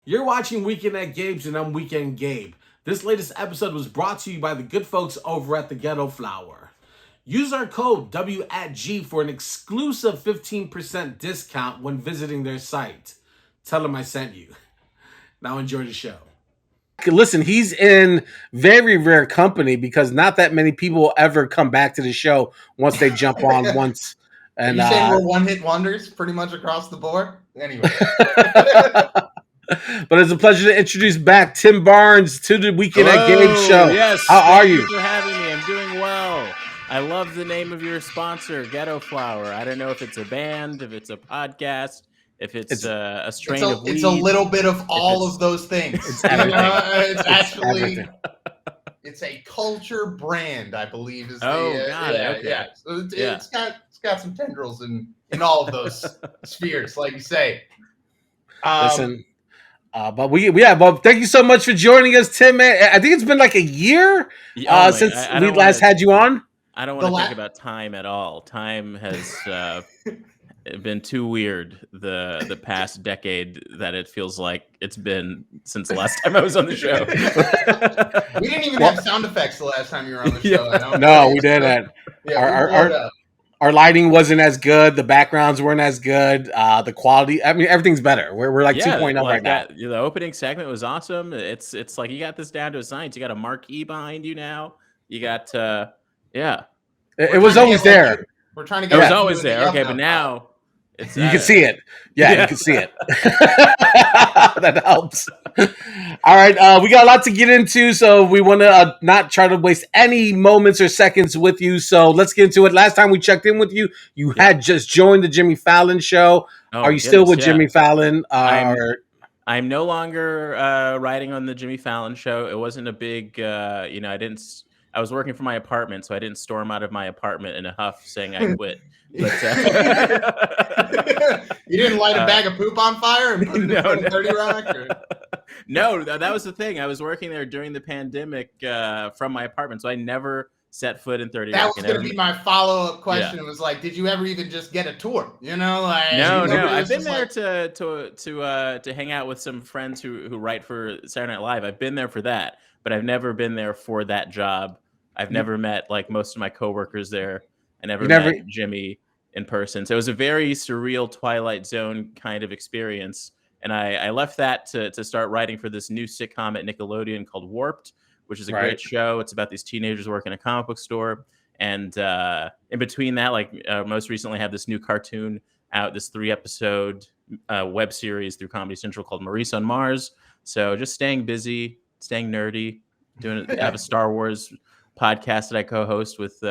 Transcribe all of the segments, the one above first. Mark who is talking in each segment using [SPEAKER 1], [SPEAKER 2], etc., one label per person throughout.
[SPEAKER 1] You're watching Weekend at Gabe's and I'm Weekend Gabe. This latest episode was brought to you by the good folks over at the Ghetto Flower. Use our code W@G for an exclusive 15% discount when visiting their site. Tell them I sent you. Now enjoy the show. Listen, he's in very rare company because not that many people ever come back to the show once they jump on once.
[SPEAKER 2] And Are you saying we're one-hit wonders pretty much across the board? Anyway.
[SPEAKER 1] But it's a pleasure to introduce back Tim Barnes to the Weekend at Gabe show.
[SPEAKER 3] Yes,
[SPEAKER 1] how are you?
[SPEAKER 3] Thank you for having me. I'm doing well. I love the name of your sponsor, Ghetto Flower. I don't know if it's a band, if it's a podcast, if it's a strain of weed.
[SPEAKER 2] It's a little bit of all of those things. It's actually it's a culture brand, I believe. Is
[SPEAKER 3] okay.
[SPEAKER 2] So it's got some tendrils in all of those spheres, like you say.
[SPEAKER 1] Listen. But thank you so much for joining us, Tim. Man, I think it's been like a year since we last had you on.
[SPEAKER 3] I don't want to think about time at all. Time has been too weird the past decade that it feels like it's been since the last time I was on the show.
[SPEAKER 2] We didn't even have sound effects the last time you were on the show.
[SPEAKER 1] No, we didn't. Our lighting wasn't as good. The backgrounds weren't as good. The quality, I mean, everything's better. We're like 2.0 right now.
[SPEAKER 3] The opening segment was awesome. It's like you got this down to a science. You got a marquee behind you now. You got,
[SPEAKER 1] It was always there.
[SPEAKER 2] We're trying to get
[SPEAKER 3] it was always there. Okay, but now it's
[SPEAKER 1] you can see it. Yeah, you can see it. That helps. All right, we got a lot to get into, so we want to not try to waste any moments or seconds with you. So let's get into it. Last time we checked in with you, you had just joined the Jimmy Fallon show. Are you still with Jimmy Fallon?
[SPEAKER 3] I'm no longer writing on the Jimmy Fallon show. It wasn't a big, I was working from my apartment, so I didn't storm out of my apartment in a huff saying I quit. But,
[SPEAKER 2] you didn't light a bag of poop on fire and put it in 30 Rock?
[SPEAKER 3] No, that was the thing. I was working there during the pandemic from my apartment, so I never set foot in 30
[SPEAKER 2] That
[SPEAKER 3] Rock.
[SPEAKER 2] was going to be my follow-up question. It was like, did you ever even just get a tour?
[SPEAKER 3] No. I've been there to hang out with some friends who write for Saturday Night Live. I've been there for that, but I've never been there for that job. I've never met like most of my coworkers there. I never met Jimmy in person. So it was a very surreal Twilight Zone kind of experience. And I left that to start writing for this new sitcom at Nickelodeon called Warped, which is a great show. It's about these teenagers working in a comic book store. And in between that, most recently I have this new cartoon out, this 3-episode web series through Comedy Central called Maurice on Mars. So just staying busy, staying nerdy, have a Star Wars podcast that I co-host with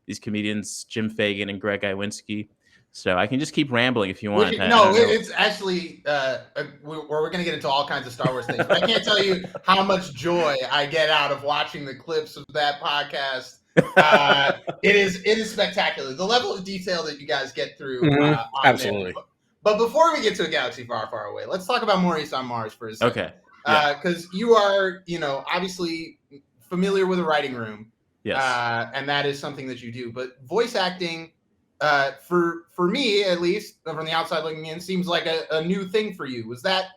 [SPEAKER 3] these comedians, Jim Fagan and Greg Iwinski. So I can just keep rambling if you want.
[SPEAKER 2] It's actually we're going to get into all kinds of Star Wars things. But I can't tell you how much joy I get out of watching the clips of that podcast. It is spectacular. The level of detail that you guys get through.
[SPEAKER 1] Absolutely.
[SPEAKER 2] But before we get to a galaxy far, far away, let's talk about Maurice on Mars for a second.
[SPEAKER 3] Okay.
[SPEAKER 2] Because you are, obviously familiar with a writing room.
[SPEAKER 3] Yes.
[SPEAKER 2] And that is something that you do. But voice acting, for me at least, from the outside looking in, seems like a new thing for you. Was that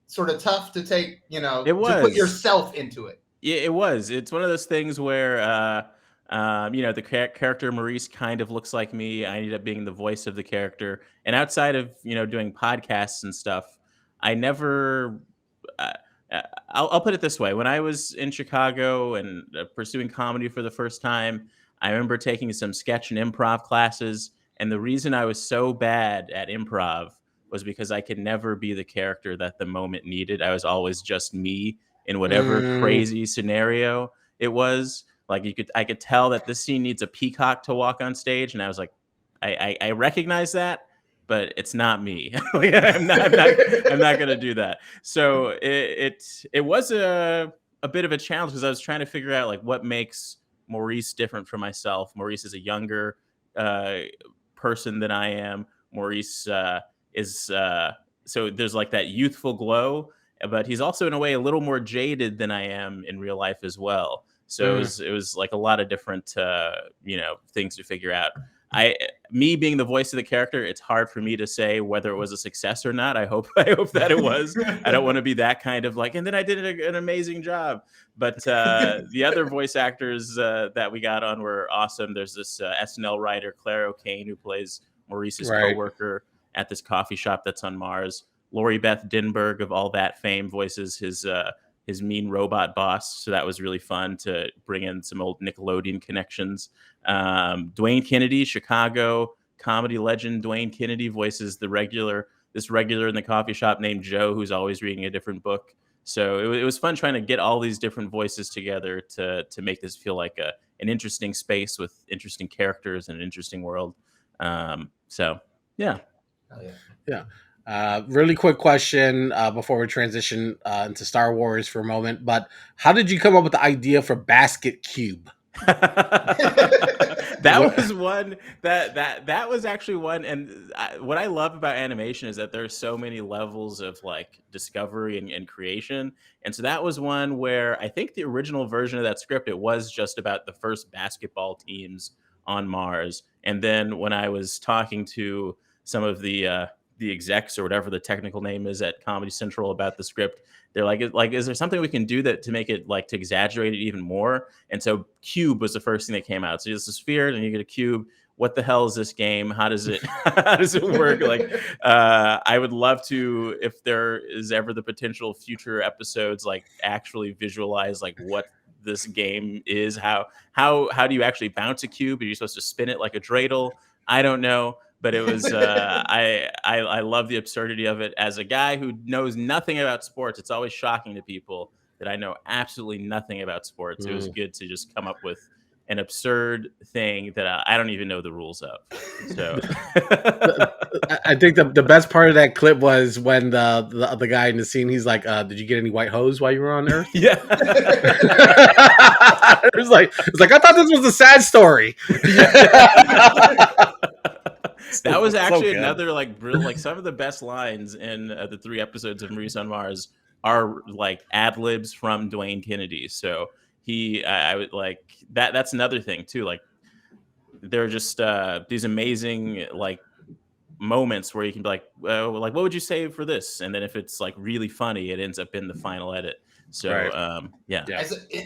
[SPEAKER 2] sort of tough to take? To put yourself into it.
[SPEAKER 3] Yeah, it was. It's one of those things where, the character Maurice kind of looks like me. I ended up being the voice of the character, and outside of doing podcasts and stuff, I never. I'll put it this way. When I was in Chicago and pursuing comedy for the first time, I remember taking some sketch and improv classes. And the reason I was so bad at improv was because I could never be the character that the moment needed. I was always just me in whatever crazy scenario it was. Like I could tell that this scene needs a peacock to walk on stage. And I was like, I recognize that, but it's not me. I'm not going to do that. So it was a bit of a challenge because I was trying to figure out what makes Maurice different from myself. Maurice is a younger person than I am. Maurice is so there's that youthful glow, but he's also in a way a little more jaded than I am in real life as well. So it was a lot of different things to figure out. me being the voice of the character, it's hard for me to say whether it was a success or not. I hope that it was. I don't want to be that kind of like, and then I did an amazing job. But the other voice actors that we got on were awesome. There's this SNL writer, Claire O'Kane, who plays Maurice's coworker at this coffee shop that's on Mars. Lori Beth Dinberg of All That fame voices his mean robot boss. So that was really fun to bring in some old Nickelodeon connections. Dwayne Kennedy, Chicago comedy legend Dwayne Kennedy voices this regular in the coffee shop named Joe, who's always reading a different book. So it was fun trying to get all these different voices together to make this feel like an interesting space with interesting characters and an interesting world. So yeah.
[SPEAKER 1] Really quick question before we transition into Star Wars for a moment. But how did you come up with the idea for Basket Cube?
[SPEAKER 3] That was one that was actually one. And what I love about animation is that there's so many levels of like discovery and creation. And so that was one where I think the original version of that script, it was just about the first basketball teams on Mars. And then when I was talking to some of the execs or whatever the technical name is at Comedy Central about the script, they're like, is there something we can do that to make it like to exaggerate it even more? And so cube was the first thing that came out. So it's a sphere and you get a cube. What the hell is this game? How does it work? Like, I would love to, if there is ever the potential future episodes, like actually visualize like what this game is. How do you actually bounce a cube? Are you supposed to spin it like a dreidel? I don't know. But it was I love the absurdity of it. As a guy who knows nothing about sports, it's always shocking to people that I know absolutely nothing about sports. It was good to just come up with an absurd thing that I don't even know the rules of. So
[SPEAKER 1] I think the best part of that clip was when the guy in the scene, he's like, "Did you get any white hose while you were on Earth?"
[SPEAKER 3] Yeah.
[SPEAKER 1] It's like I thought this was a sad story.
[SPEAKER 3] That was actually another like some of the best lines in the 3 episodes of Maurice on Mars are like ad libs from Dwayne Kennedy. So I would like that. That's another thing too. Like there are just these amazing like moments where you can be like, what would you say for this? And then if it's like really funny, it ends up in the final edit. So yeah.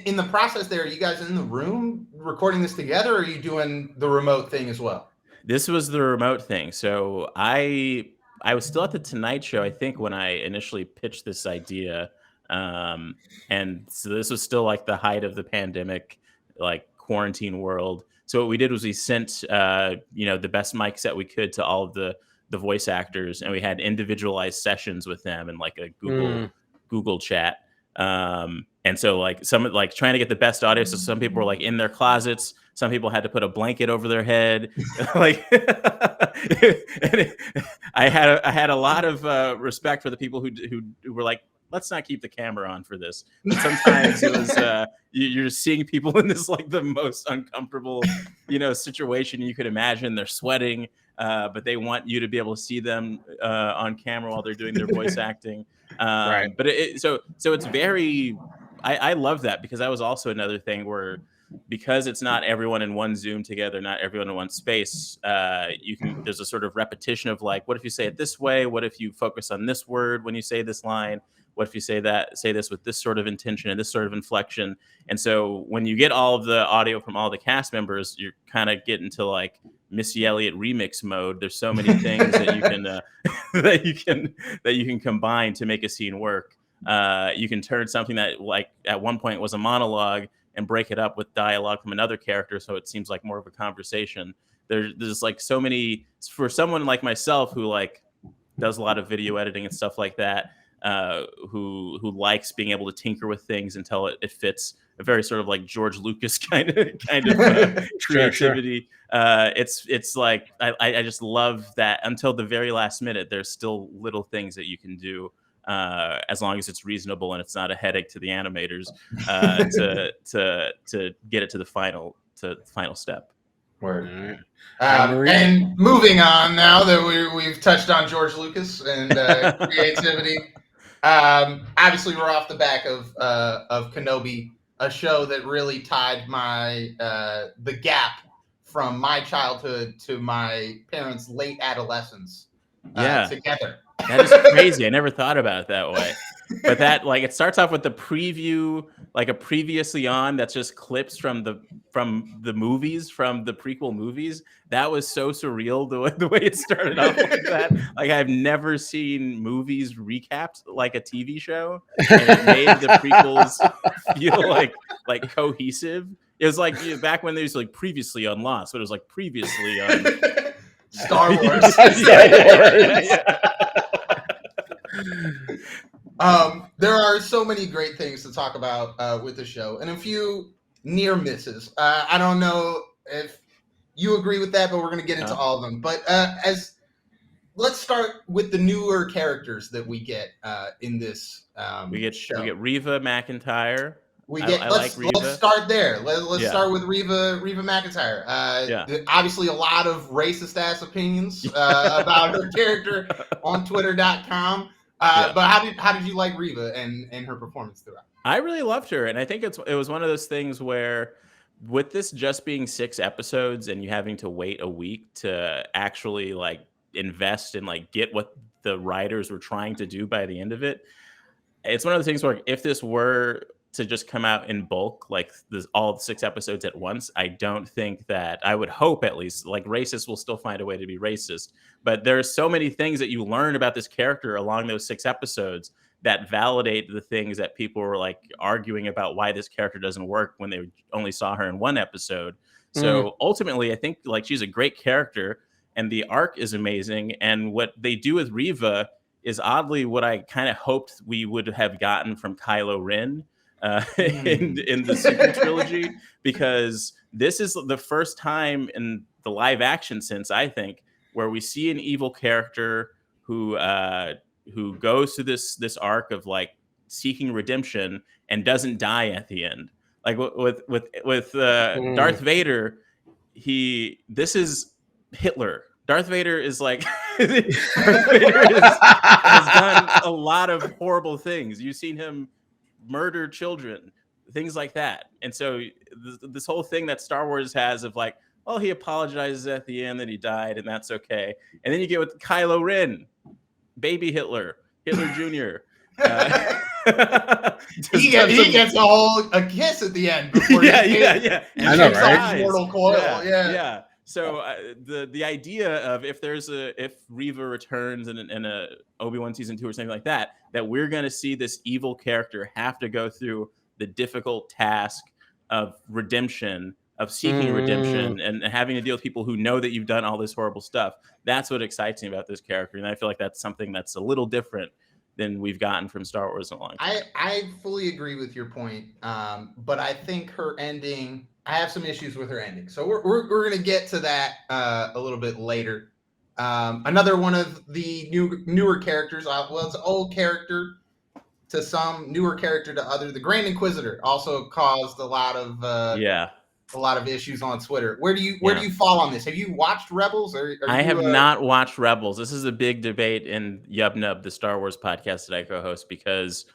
[SPEAKER 2] In the process there, are you guys in the room recording this together, or are you doing the remote thing as well?
[SPEAKER 3] This was the remote thing. So I was still at the Tonight Show, I think, when I initially pitched this idea. And so this was still like the height of the pandemic, like quarantine world. So what we did was we sent, the best mics that we could to all of the voice actors, and we had individualized sessions with them in like a Google chat. And so like trying to get the best audio. So some people were like in their closets. Some people had to put a blanket over their head. Like I had a lot of respect for the people who were like, let's not keep the camera on for this. But sometimes it was you're seeing people in this like the most uncomfortable situation you could imagine. They're sweating, but they want you to be able to see them on camera while they're doing their voice acting.
[SPEAKER 1] Right.
[SPEAKER 3] But so it's very. I love that, because that was also another thing where, because it's not everyone in one Zoom together, not everyone in one space, there's a sort of repetition of like, what if you say it this way? What if you focus on this word when you say this line? What if you say this with this sort of intention and this sort of inflection? And so when you get all of the audio from all the cast members, you're kind of getting to like Missy Elliott remix mode. There's so many things that you can that you can combine to make a scene work. You can turn something that like at one point was a monologue and break it up with dialogue from another character, so it seems like more of a conversation. There's like so many, for someone like myself who like does a lot of video editing and stuff like that, who likes being able to tinker with things until it fits a very sort of like George Lucas kind of creativity. Sure. It's like I just love that until the very last minute. There's still little things that you can do. As long as it's reasonable and it's not a headache to the animators, to get it to the final step.
[SPEAKER 2] Word. And moving on, now that we've touched on George Lucas and creativity, obviously we're off the back of Kenobi, a show that really tied the gap from my childhood to my parents' late adolescence together.
[SPEAKER 3] That is crazy. I never thought about it that way. But that, like, it starts off with the preview, like a previously on that's just clips from the movies, from the prequel movies. That was so surreal the way it started off like that. Like, I've never seen movies recapped like a TV show, and it made the prequels feel like cohesive. It was like, you know, back when there was like previously on Lost, but it was like previously on
[SPEAKER 2] Star Wars. There are so many great things to talk about with the show, and a few near misses. I don't know if you agree with that, but we're going to get into all of them. But let's start with the newer characters that we get in this show.
[SPEAKER 3] We get Reva McEntire.
[SPEAKER 2] Let's start there. Let's start with Reva McEntire. Obviously, a lot of racist ass opinions about her character on Twitter.com. But how did you like Reva and her performance throughout?
[SPEAKER 3] I really loved her, and I think it was one of those things where, with this just being 6 episodes and you having to wait a week to actually like invest and like get what the writers were trying to do by the end of it, it's one of those things where if this were to just come out in bulk, like all 6 episodes at once, I don't think that, I would hope at least, like, racists will still find a way to be racist. But there are so many things that you learn about this character along those 6 episodes that validate the things that people were like arguing about why this character doesn't work when they only saw her in 1 episode. So ultimately, I think like she's a great character and the arc is amazing. And what they do with Reva is oddly what I kind of hoped we would have gotten from Kylo Ren in the sequel trilogy, because this is the first time in the live action since, I think, where we see an evil character who goes through this arc of like seeking redemption and doesn't die at the end. Like with Darth Vader, this is Hitler. Darth Vader is like Darth Vader has done a lot of horrible things. You've seen him murder children, things like that. And so this whole thing that Star Wars has of like, well, he apologizes at the end that he died and that's okay. And then you get with Kylo Ren, baby Hitler Jr.
[SPEAKER 2] He gets a kiss at the end before he takes off mortal coil. Yeah.
[SPEAKER 3] So the idea of if Reva returns in a Obi-Wan season 2 or something like that we're going to see this evil character have to go through the difficult task of redemption, of seeking redemption, and having to deal with people who know that you've done all this horrible stuff. That's what excites me about this character, and I feel like that's something that's a little different than we've gotten from Star Wars in a long time.
[SPEAKER 2] I fully agree with your point, but I think her ending, I have some issues with her ending. So we're going to get to that a little bit later. Another one of the newer characters, it's an old character to some, newer character to others. The Grand Inquisitor also caused a lot of issues on Twitter. Where do you fall on this? Have you watched Rebels?
[SPEAKER 3] I have not watched Rebels. This is a big debate in Yub Nub, the Star Wars podcast that I co-host, because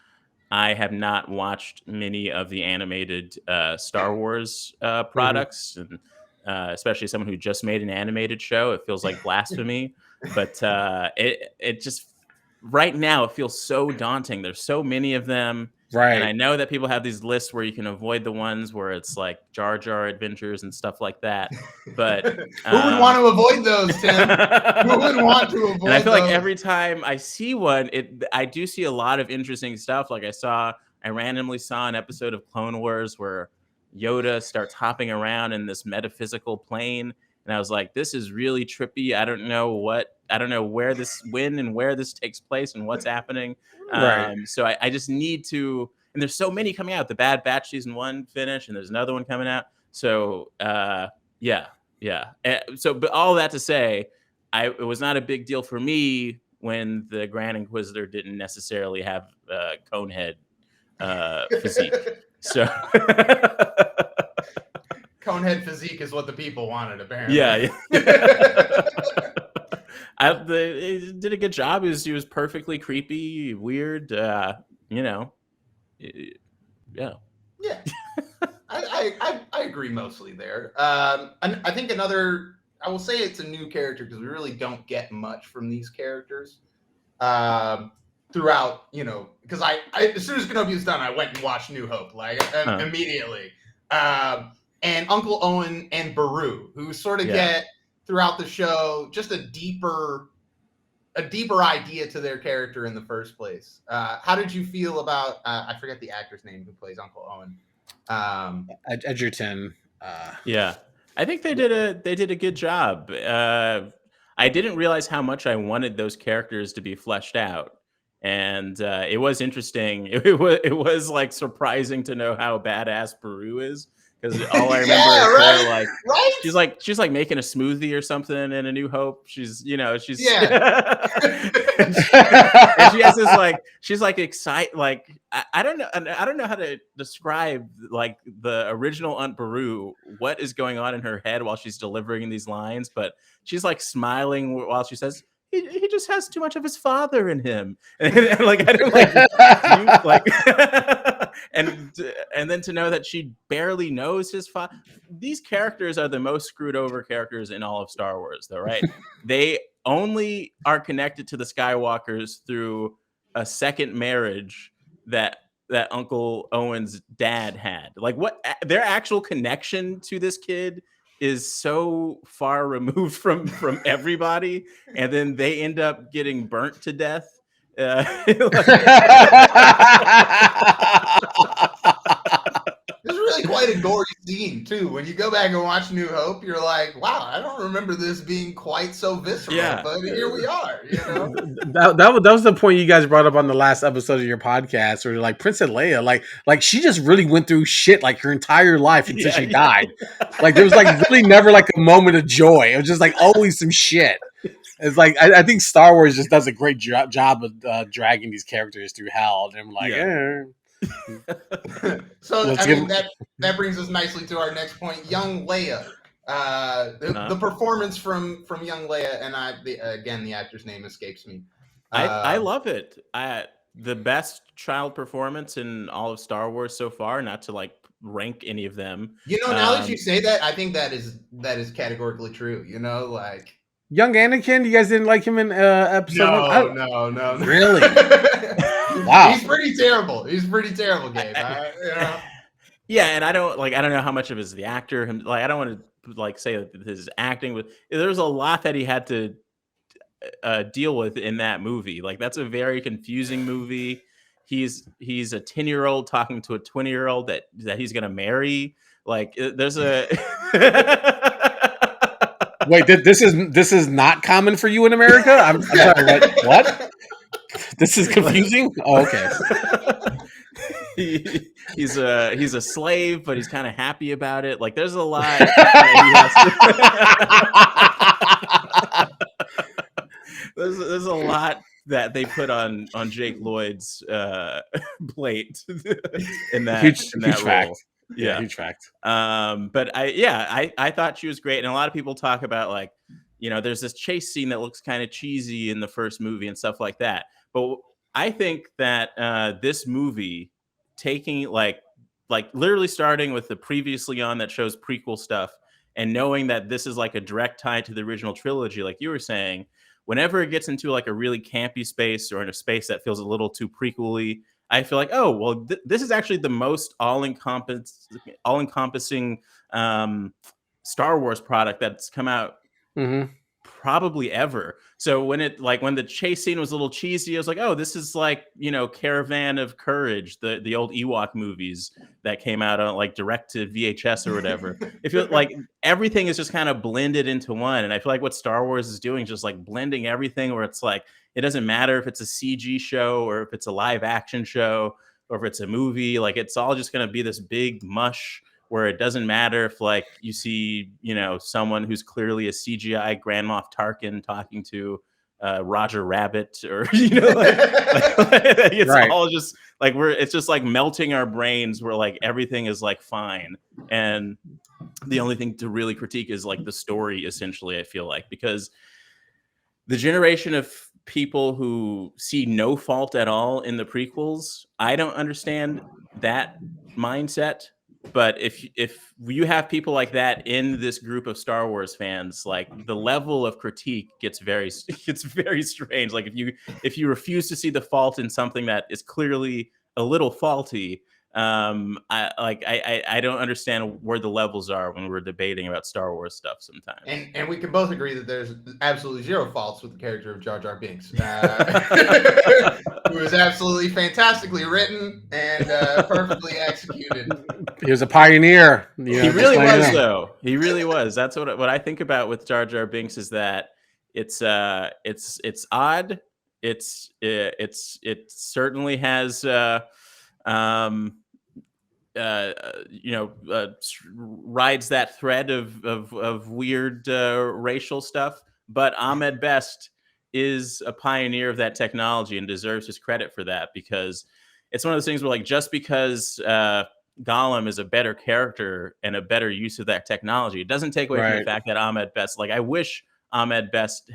[SPEAKER 3] I have not watched many of the animated Star Wars products, and especially someone who just made an animated show. It feels like blasphemy, but it just right now it feels so daunting. There's so many of them.
[SPEAKER 4] Right.
[SPEAKER 3] And I know that people have these lists where you can avoid the ones where it's like Jar Jar adventures and stuff like that. But
[SPEAKER 2] who would want to avoid those, Tim? Who would want to avoid those?
[SPEAKER 3] And I feel like every time I see one, I do see a lot of interesting stuff. Like I randomly saw an episode of Clone Wars where Yoda starts hopping around in this metaphysical plane. And I was like, this is really trippy. I don't know when and where this takes place and what's happening.
[SPEAKER 4] Right.
[SPEAKER 3] So I just need to, and there's so many coming out. The Bad Batch season 1 finished, and there's another one coming out. So yeah. So, but all that to say, it was not a big deal for me when the Grand Inquisitor didn't necessarily have Conehead physique. So
[SPEAKER 2] Conehead physique is what the people wanted, apparently.
[SPEAKER 3] Yeah. He did a good job. He was perfectly creepy, weird. Yeah.
[SPEAKER 2] I I agree mostly there. And I think I will say it's a new character because we really don't get much from these characters throughout. Because I as soon as Kenobi was done, I went and watched New Hope immediately. And Uncle Owen and Beru, who sort of get throughout the show just a deeper idea to their character in the first place. How did you feel about I forget the actor's name who plays Uncle Owen?
[SPEAKER 1] Edgerton.
[SPEAKER 3] Yeah, I think they did a good job. I didn't realize how much I wanted those characters to be fleshed out, and it was interesting. It was like surprising to know how badass Peru is, because all I remember is her she's like making a smoothie or something in A New Hope. She's and she has this she's like excited, I don't know how to describe like the original Aunt Beru, what is going on in her head while she's delivering these lines, but she's like smiling while she says, he just has too much of his father in him, and like I don't and then to know that she barely knows his father. These characters are the most screwed over characters in all of Star Wars, though, right? They only are connected to the Skywalkers through a second marriage that Uncle Owen's dad had. Like, what their actual connection to this kid is so far removed from everybody, and then they end up getting burnt to death.
[SPEAKER 2] It's really quite a gory scene too. When you go back and watch New Hope, you're like, wow, I don't remember this being quite so visceral, but here we are.
[SPEAKER 1] That was the point you guys brought up on the last episode of your podcast, where like Princess Leia, like she just really went through shit like her entire life until she died. Like there was like really never like a moment of joy. It was just like always some shit. It's like I think Star Wars just does a great job of dragging these characters through hell, and I'm like,
[SPEAKER 2] So that brings us nicely to our next point, young Leia. The performance from young Leia, and the actor's name escapes me.
[SPEAKER 3] I love it. The best child performance in all of Star Wars so far. Not to like rank any of them.
[SPEAKER 2] Now that you say that, I think that is categorically true. Like
[SPEAKER 1] young Anakin. You guys didn't like him in episode?
[SPEAKER 2] No.
[SPEAKER 1] Really? Wow.
[SPEAKER 2] He's pretty terrible. Gabe.
[SPEAKER 3] Yeah, and I don't know how much of it is the actor. I don't want to say that his acting was. There's a lot that he had to deal with in that movie. Like, that's a very confusing movie. He's a 10-year-old talking to a 20-year-old that he's gonna marry. Like, there's a.
[SPEAKER 1] Wait, this is not common for you in America? I'm sorry. What? This is confusing. Oh, okay.
[SPEAKER 3] He's a slave, but he's kind of happy about it. Like, there's a lot. There's a lot that they put on Jake Lloyd's plate in that
[SPEAKER 1] huge
[SPEAKER 3] role.
[SPEAKER 1] Fact. Yeah, huge fact.
[SPEAKER 3] But I thought she was great, and a lot of people talk about like, there's this chase scene that looks kind of cheesy in the first movie and stuff like that. But I think that this movie, taking like literally starting with the previously on that shows prequel stuff, and knowing that this is like a direct tie to the original trilogy, like you were saying, whenever it gets into like a really campy space or in a space that feels a little too prequel-y, I feel like, oh, well, this is actually the most all-encompassing Star Wars product that's come out probably ever. So when the chase scene was a little cheesy, I was like, oh, this is like, Caravan of Courage, the old Ewok movies that came out on like direct to VHS or whatever. It feels like everything is just kind of blended into one. And I feel like what Star Wars is doing, just like blending everything, where it's like, it doesn't matter if it's a CG show or if it's a live action show or if it's a movie, like it's all just going to be this big mush where it doesn't matter if like you see, someone who's clearly a CGI Grand Moff Tarkin talking to Roger Rabbit, or it's right. All just like it's just like melting our brains where like everything is like fine, and the only thing to really critique is like the story, essentially. I feel like, because the generation of people who see no fault at all in the prequels, I don't understand that mindset. But if you have people like that in this group of Star Wars fans, like the level of critique gets gets very strange. Like if you refuse to see the fault in something that is clearly a little faulty, I don't understand where the levels are when we're debating about Star Wars stuff sometimes.
[SPEAKER 2] And we can both agree that there's absolutely zero faults with the character of Jar Jar Binks, who is absolutely fantastically written and perfectly executed.
[SPEAKER 1] He was a pioneer.
[SPEAKER 3] He really was, though. He really was. That's what I think about with Jar Jar Binks is that it's odd. It certainly has rides that thread of weird racial stuff. But Ahmed Best is a pioneer of that technology and deserves his credit for that, because it's one of those things where, like, just because Gollum is a better character and a better use of that technology, it doesn't take away from the fact that Ahmed Best, like, I wish Ahmed Best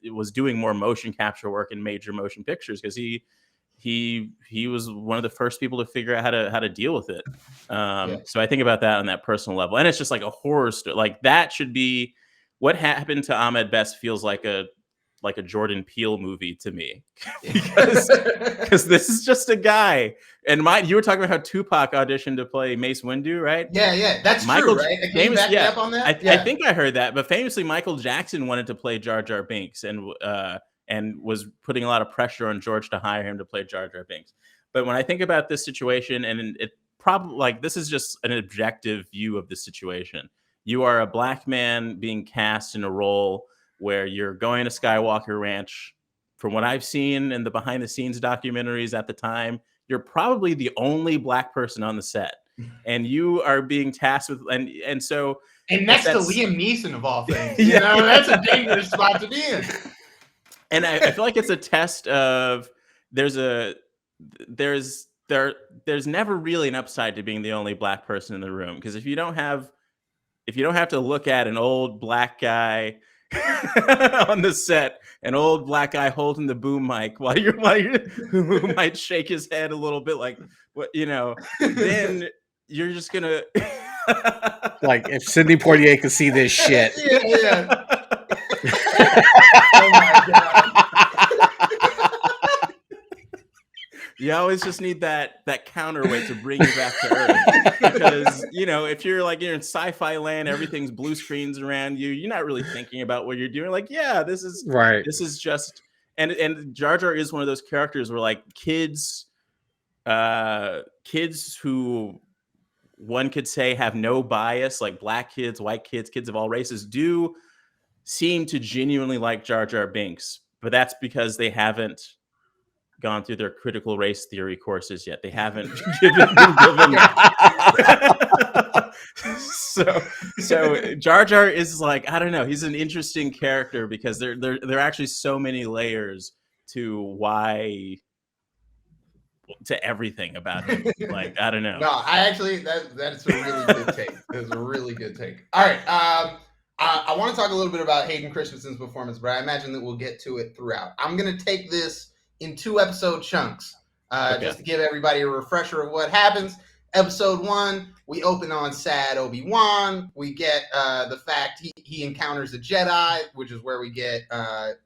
[SPEAKER 3] was doing more motion capture work in major motion pictures, because he was one of the first people to figure out how to deal with it. So I think about that on that personal level, and it's just like a horror story. Like, that should be what happened to Ahmed Best. Feels like a Jordan Peele movie to me, because this is just a guy. And you were talking about how Tupac auditioned to play Mace Windu, right?
[SPEAKER 2] Yeah, that's true, right? Can you back me up on that?
[SPEAKER 3] I think I heard that, but famously Michael Jackson wanted to play Jar Jar Binks and was putting a lot of pressure on George to hire him to play Jar Jar Binks. But when I think about this situation, and it probably, like, this is just an objective view of the situation. You are a black man being cast in a role where you're going to Skywalker Ranch. From what I've seen in the behind the scenes documentaries at the time, you're probably the only black person on the set, and you are being tasked with, and so,
[SPEAKER 2] and next to Liam Neeson of all things, that's a dangerous spot to be in.
[SPEAKER 3] And I feel like it's a test of there's never really an upside to being the only black person in the room, because if you don't have to look at an old black guy on the set, an old black guy holding the boom mic while you who might shake his head a little bit, like, what, then you're just gonna
[SPEAKER 1] like, if Sidney Poitier could see this shit.
[SPEAKER 2] Yeah. Oh my God.
[SPEAKER 3] You always just need that counterweight to bring you back to earth, because if you're in sci-fi land, everything's blue screens around you, you're not really thinking about what you're doing. Like, yeah, this is just, and Jar Jar is one of those characters where, like, kids who one could say have no bias, like black kids, white kids, kids of all races, do seem to genuinely like Jar Jar Binks, but that's because they haven't gone through their critical race theory courses yet. They haven't been given. So Jar Jar is, like, I don't know. He's an interesting character because there are actually so many layers to everything about him. Like, I don't know.
[SPEAKER 2] No, I actually that's a really good take. That's a really good take. All right. I want to talk a little bit about Hayden Christensen's performance, but I imagine that we'll get to it throughout. I'm going to take this in 2-episode chunks, just to give everybody a refresher of what happens. Episode 1, we open on sad Obi-Wan. We get the fact he encounters a Jedi, which is where we get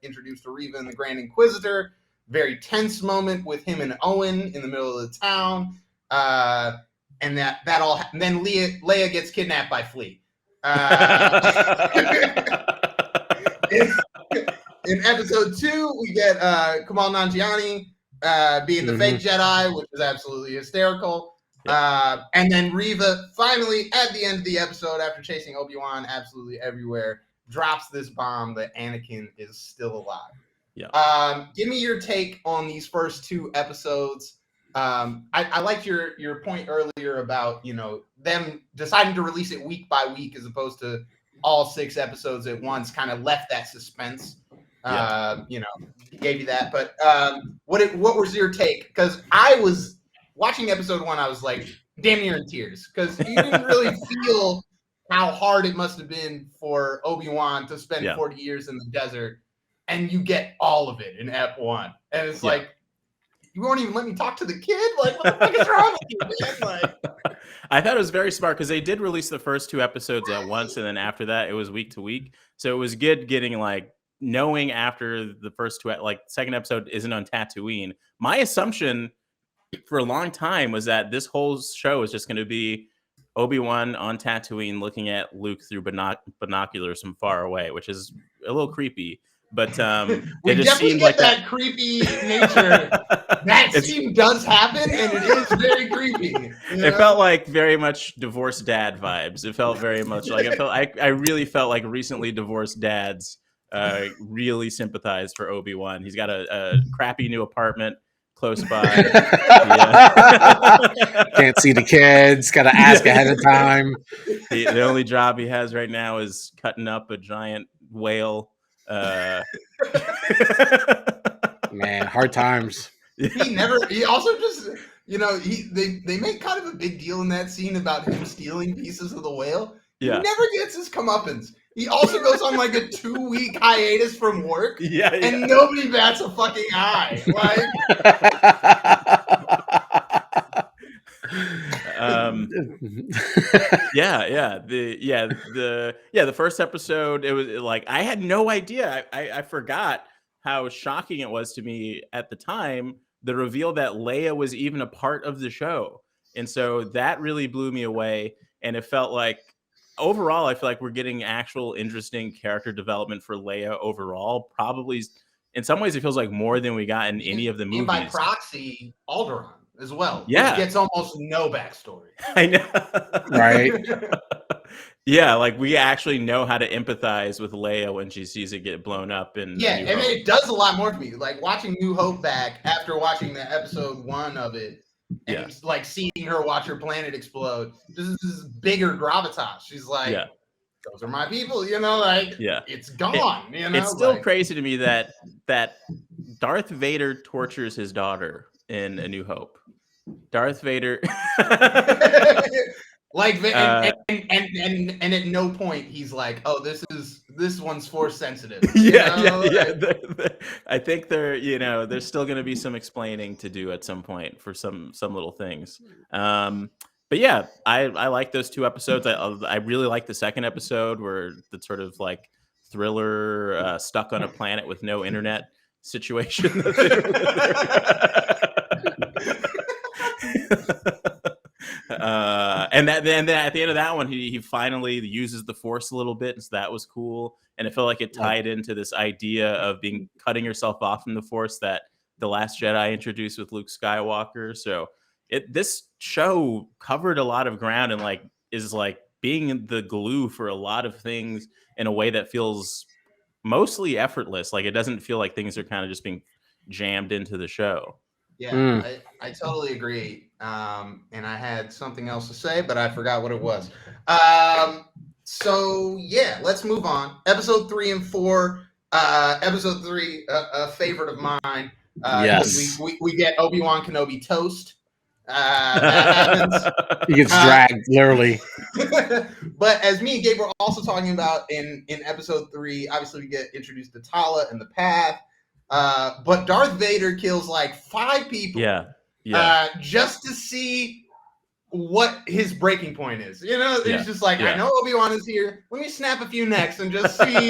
[SPEAKER 2] introduced to Reva and the Grand Inquisitor. Very tense moment with him and Owen in the middle of the town. And then Leia gets kidnapped by Flea. In episode 2, we get Kamal Nanjiani being the fake Jedi, which is absolutely hysterical. And then Reva finally, at the end of the episode, after chasing Obi-Wan absolutely everywhere, drops this bomb that Anakin is still alive.
[SPEAKER 3] Yeah.
[SPEAKER 2] Give me your take on these first 2 episodes. I liked your point earlier about them deciding to release it week by week as opposed to all 6 episodes at once. Kind of left that suspense. He gave you that. But what was your take? Because I was watching episode 1, I was like damn near in tears because you didn't really feel how hard it must have been for Obi-Wan to spend 40 years in the desert, and you get all of it in Ep 1, and it's like, you won't even let me talk to the kid? Like, what the fuck is wrong with you, man? Like,
[SPEAKER 3] I thought it was very smart because they did release the first 2 episodes at once, and then after that, it was week to week. So it was good getting like knowing after the first two, like second episode isn't on Tatooine. My assumption for a long time was that this whole show is just going to be Obi-Wan on Tatooine looking at Luke through binoculars from far away, which is a little creepy. But
[SPEAKER 2] we
[SPEAKER 3] it just
[SPEAKER 2] definitely
[SPEAKER 3] seemed
[SPEAKER 2] get
[SPEAKER 3] like
[SPEAKER 2] that creepy nature. That scene does happen, and it is very creepy.
[SPEAKER 3] It felt like very much divorced dad vibes. It felt very much like I really felt like recently divorced dads really sympathized for Obi-Wan. He's got a crappy new apartment close by.
[SPEAKER 1] Can't see the kids. Got to ask ahead of time.
[SPEAKER 3] The only job he has right now is cutting up a giant whale.
[SPEAKER 1] Man, hard times.
[SPEAKER 2] He also just, they make kind of a big deal in that scene about him stealing pieces of the whale. He never gets his comeuppance. He also goes on like a 2-week hiatus from work. And nobody bats a fucking eye.
[SPEAKER 3] The first episode, it was like I had no idea. I forgot how shocking it was to me at the time, the reveal that Leia was even a part of the show. And so that really blew me away. And it felt like overall, I feel like we're getting actual interesting character development for Leia overall. Probably in some ways, it feels like more than we got in any of the movies.
[SPEAKER 2] And by proxy, Alderaan as well.
[SPEAKER 3] Yeah.
[SPEAKER 2] Which gets almost no backstory.
[SPEAKER 3] I know.
[SPEAKER 1] Right.
[SPEAKER 3] Yeah, like we actually know how to empathize with Leia when she sees it get blown up. And
[SPEAKER 2] it does a lot more for me. Like watching New Hope back after watching the episode 1 of it, and like seeing her watch her planet explode. This is bigger gravitas. She's like, those are my people. It's gone.
[SPEAKER 3] It's still crazy to me that Darth Vader tortures his daughter in A New Hope. Darth Vader.
[SPEAKER 2] And at no point he's like, oh, this one's force sensitive.
[SPEAKER 3] I think there's still going to be some explaining to do at some point for some little things. But yeah, I like those 2 episodes. I really like the second episode where the sort of like thriller stuck on a planet with no internet situation. And then at the end of that one, he finally uses the Force a little bit, and so that was cool. And it felt like it tied into this idea of cutting yourself off from the Force that The Last Jedi introduced with Luke Skywalker. So this show covered a lot of ground and like is like being the glue for a lot of things in a way that feels mostly effortless. Like it doesn't feel like things are kind of just being jammed into the show.
[SPEAKER 2] Yeah, I totally agree. And I had something else to say, but I forgot what it was. So yeah, let's move on. Episode 3 and 4. Episode 3, a favorite of mine.
[SPEAKER 1] Yes,
[SPEAKER 2] we get Obi-Wan Kenobi toast. That happens.
[SPEAKER 1] He gets dragged, literally.
[SPEAKER 2] But as me and Gabe were also talking about in episode 3, obviously we get introduced to Tala and the Path. But Darth Vader kills like 5 people. Just to see what his breaking point is. It's just like, I know Obi-Wan is here. Let me snap a few necks and just see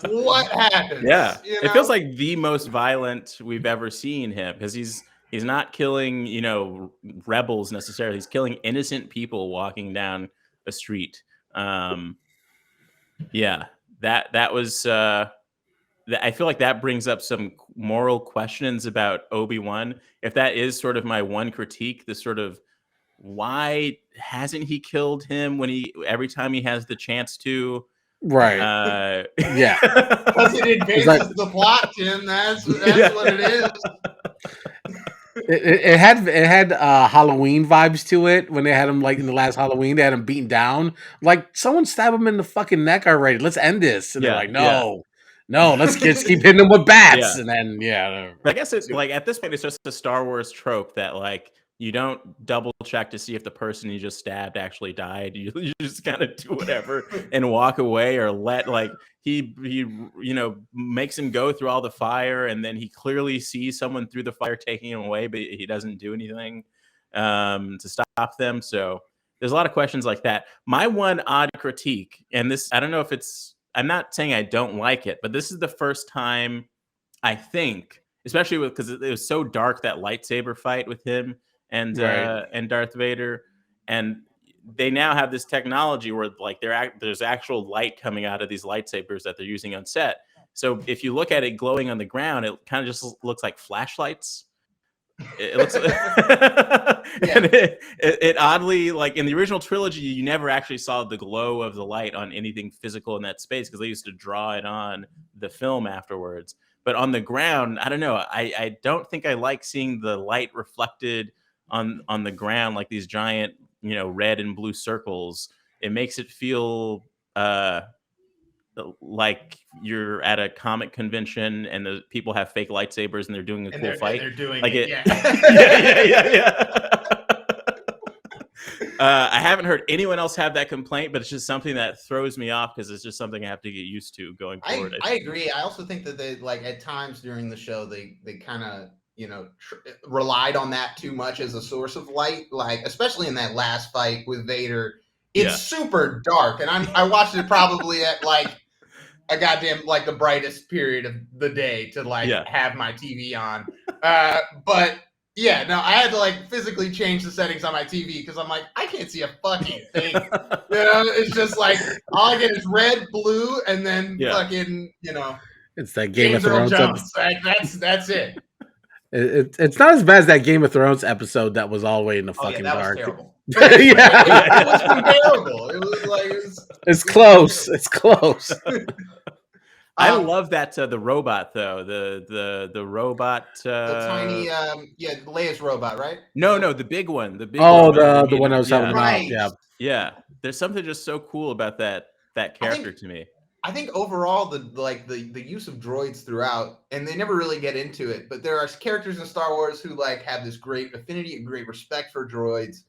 [SPEAKER 2] what happens.
[SPEAKER 3] Yeah. It feels like the most violent we've ever seen him because he's not killing, rebels necessarily. He's killing innocent people walking down a street. That was I feel like that brings up some moral questions about Obi-Wan. If that is sort of my one critique, the sort of why hasn't he killed him every time he has the chance to?
[SPEAKER 1] Right. Yeah.
[SPEAKER 2] Because it advances the plot, Jim. That's what it is.
[SPEAKER 1] It had Halloween vibes to it when they had him like in the last Halloween. They had him beaten down. Like someone stab him in the fucking neck already. Let's end this. And they're like, no. No, let's keep hitting them with bats. And then,
[SPEAKER 3] I guess it's like at this point, it's just a Star Wars trope that like you don't double check to see if the person you just stabbed actually died. You just kind of do whatever and walk away, or let like he makes him go through all the fire, and then he clearly sees someone through the fire taking him away, but he doesn't do anything to stop them. So there's a lot of questions like that. My one odd critique, and this, I don't know if it's, I'm not saying I don't like it, but this is the first time I think, especially with, because it was so dark, that lightsaber fight with him
[SPEAKER 1] Right.
[SPEAKER 3] and Darth Vader, and they now have this technology where like there's actual light coming out of these lightsabers that they're using on set. So if you look at it glowing on the ground, it kind of just looks like flashlights. It looks and it oddly, like in the original trilogy, you never actually saw the glow of the light on anything physical in that space because they used to draw it on the film afterwards. But on the ground, I don't know. I don't think I like seeing the light reflected on the ground like these giant, red and blue circles. It makes it feel like you're at a comic convention and the people have fake lightsabers and they're doing a cool fight.
[SPEAKER 2] They're doing
[SPEAKER 3] like
[SPEAKER 2] it. Yeah.
[SPEAKER 3] yeah. I haven't heard anyone else have that complaint, but it's just something that throws me off because it's just something I have to get used to going forward.
[SPEAKER 2] I agree. I also think that they, like, at times during the show they kind of relied on that too much as a source of light, like especially in that last fight with Vader. It's super dark, and I watched it probably at like a goddamn like the brightest period of the day to like have my TV on. But yeah, no, I had to like physically change the settings on my TV because I'm like, I can't see a fucking thing. It's just like all I get is red, blue, and then fucking,
[SPEAKER 1] it's that Game of Thrones.
[SPEAKER 2] Like, that's it.
[SPEAKER 1] It's not as bad as that Game of Thrones episode that was all the way in the fucking dark.
[SPEAKER 2] Was terrible.
[SPEAKER 1] It
[SPEAKER 2] was comparable. It was like
[SPEAKER 1] it's close. It's close.
[SPEAKER 3] I love that the robot though, the robot,
[SPEAKER 2] the tiny Leia's robot, right?
[SPEAKER 3] No, the big one, the
[SPEAKER 1] one I was talking about.
[SPEAKER 3] Yeah. There's something just so cool about that character to me.
[SPEAKER 2] I think overall the use of droids throughout, and they never really get into it, but there are characters in Star Wars who like have this great affinity and great respect for droids.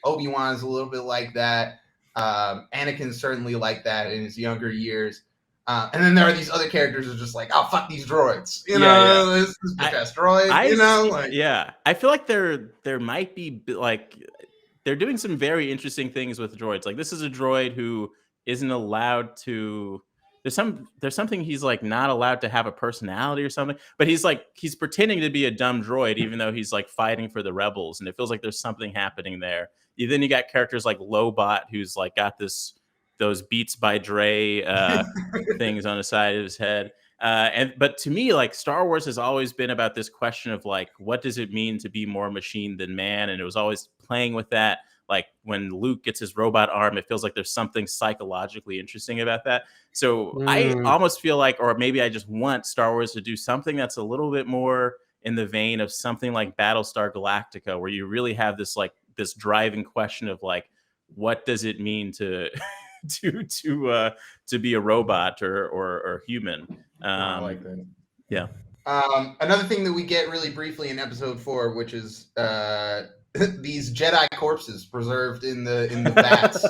[SPEAKER 2] Obi-Wan is a little bit like that. Anakin's certainly like that in his younger years. And then there are these other characters who are just like, oh, fuck these droids. This is the best droid.
[SPEAKER 3] I feel like there might be like they're doing some very interesting things with droids. Like this is a droid who isn't allowed to. There's something he's like not allowed to have a personality or something. But he's pretending to be a dumb droid, even though he's like fighting for the rebels. And it feels like there's something happening there. Then you got characters like Lobot, who's like got those Beats by Dre things on the side of his head. But to me, like Star Wars has always been about this question of like, what does it mean to be more machine than man? And it was always playing with that. Like when Luke gets his robot arm, it feels like there's something psychologically interesting about that. So I almost feel like, or maybe I just want Star Wars to do something that's a little bit more in the vein of something like Battlestar Galactica, where you really have this like this driving question of like, what does it mean to be a robot or human?
[SPEAKER 2] I like that.
[SPEAKER 3] Yeah.
[SPEAKER 2] Another thing that we get really briefly in episode 4, which is these Jedi corpses preserved in the vats,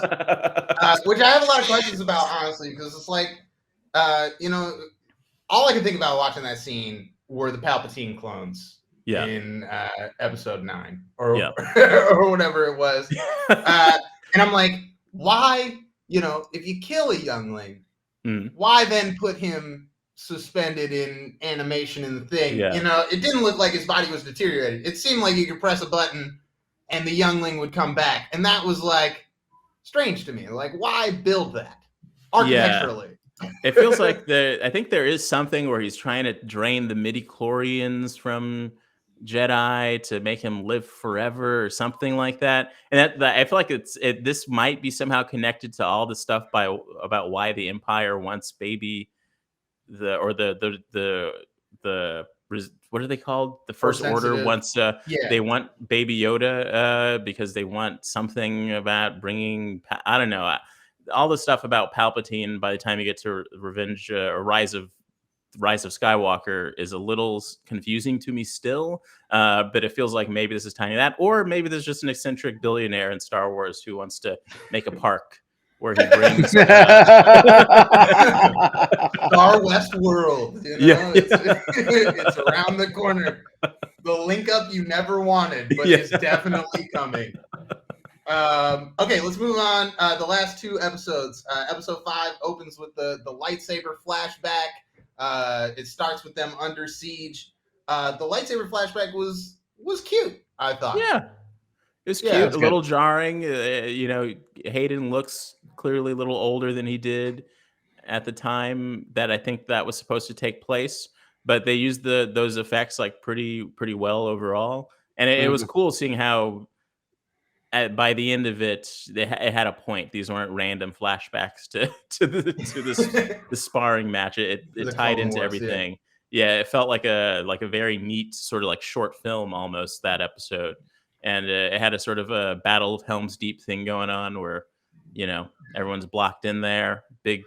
[SPEAKER 2] which I have a lot of questions about, honestly, because it's like, all I could think about watching that scene were the Palpatine clones in episode 9 or or whatever it was, and I'm like, why? If you kill a youngling, why then put him suspended in animation in the thing? It didn't look like his body was deteriorated. It seemed like you could press a button and the youngling would come back. And that was like strange to me. Like, why build that architecturally?
[SPEAKER 3] It feels like I think there is something where he's trying to drain the midi-chlorians from Jedi to make him live forever or something like that. And that I feel like this might be somehow connected to all the stuff about why the Empire wants what are they called? The First Order wants they want Baby Yoda because they want something about bringing, I don't know, all the stuff about Palpatine by the time you get to Revenge or Rise of Skywalker is a little confusing to me still, but it feels like maybe this is tying that, or maybe there's just an eccentric billionaire in Star Wars who wants to make a park where he brings
[SPEAKER 2] Star West World. It's around the corner. The link up you never wanted, but it's definitely coming. Okay, let's move on. The last two episodes. Episode 5 opens with the lightsaber flashback. It starts with them under siege. The lightsaber flashback was cute, I thought.
[SPEAKER 3] Yeah, it was
[SPEAKER 2] Yeah,
[SPEAKER 3] cute, a little jarring. Hayden looks clearly a little older than he did at the time that I think that was supposed to take place. But they used those effects like pretty well overall, and it was cool seeing how by the end of it, it had a point. These weren't random flashbacks to the sparring match. It
[SPEAKER 2] The
[SPEAKER 3] tied
[SPEAKER 2] Clone
[SPEAKER 3] into
[SPEAKER 2] Wars,
[SPEAKER 3] everything. Yeah, it felt like a very neat sort of like short film almost, that episode, and it had a sort of a Battle of Helm's Deep thing going on where everyone's blocked in there. Big.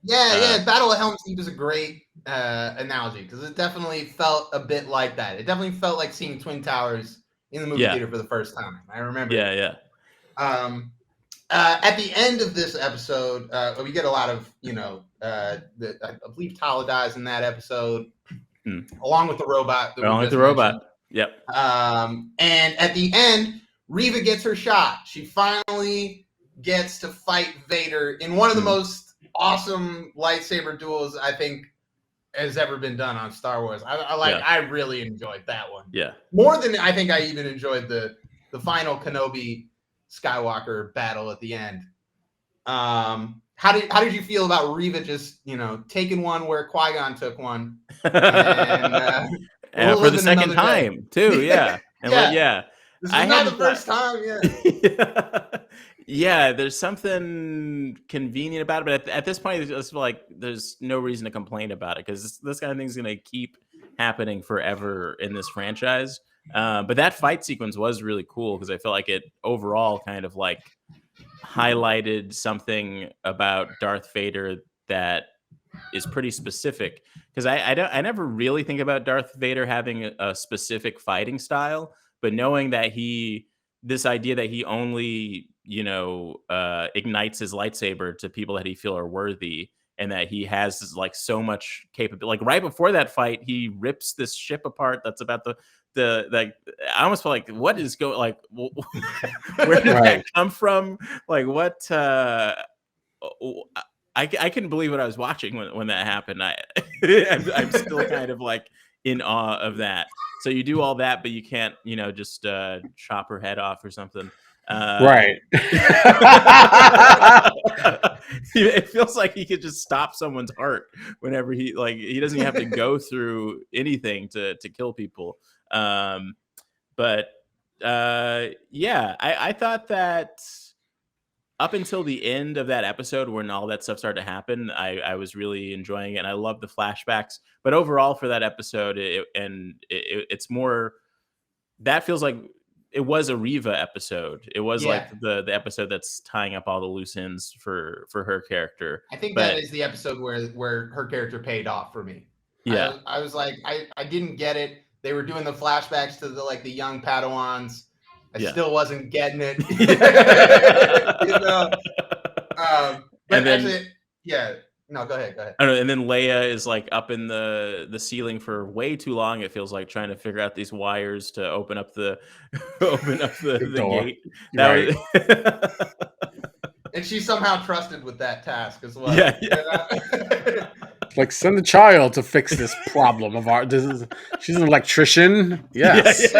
[SPEAKER 2] Yeah. Battle of Helm's Deep is a great analogy because it definitely felt a bit like that. It definitely felt like seeing Twin Towers in the movie theater for the first time. I remember.
[SPEAKER 3] Yeah.
[SPEAKER 2] At the end of this episode, we get a lot of, I believe Tala dies in that episode, along with the robot.
[SPEAKER 3] Along with the robot. Yep.
[SPEAKER 2] And at the end, Reva gets her shot. She finally gets to fight Vader in one of the most awesome lightsaber duels I think has ever been done on Star Wars. I really enjoyed that one.
[SPEAKER 3] Yeah.
[SPEAKER 2] More than I think I even enjoyed the final Kenobi Skywalker battle at the end. How did you feel about Reva just taking one where Qui-Gon took one,
[SPEAKER 3] and for the second time too? Yeah, and
[SPEAKER 2] this is not the first time. Yeah,
[SPEAKER 3] yeah. There's something convenient about it, but at this point, it's like there's no reason to complain about it because this kind of thing is going to keep happening forever in this franchise. But that fight sequence was really cool because I felt like it overall kind of like highlighted something about Darth Vader that is pretty specific. Because I never really think about Darth Vader having a specific fighting style, but knowing that this idea that he only ignites his lightsaber to people that he feel are worthy, and that he has like so much capability. Like right before that fight, he rips this ship apart. That's about I almost felt like, what is going, like, where did that come from? Like, what? I couldn't believe what I was watching when that happened. I'm still kind of like in awe of that. So you do all that, but you can't, just chop her head off or something.
[SPEAKER 4] Right.
[SPEAKER 3] It feels like he could just stop someone's heart whenever he doesn't even have to go through anything to kill people. I thought that up until the end of that episode when all that stuff started to happen, I was really enjoying it, and I love the flashbacks. But overall for that episode, it's more, that feels like it was a Reva episode. It was like the episode that's tying up all the loose ends for her character.
[SPEAKER 2] I think that is the episode where her character paid off for me.
[SPEAKER 3] Yeah.
[SPEAKER 2] I was like, I didn't get it. They were doing the flashbacks to the young Padawans. I still wasn't getting it. But actually, no, go ahead.
[SPEAKER 3] I don't know, and then Leia is like up in the ceiling for way too long. It feels like trying to figure out these wires to open up the gate.
[SPEAKER 2] And she somehow trusted with that task as well.
[SPEAKER 3] Yeah.
[SPEAKER 4] Like, send the child to fix this problem of our. She's an electrician. Yes.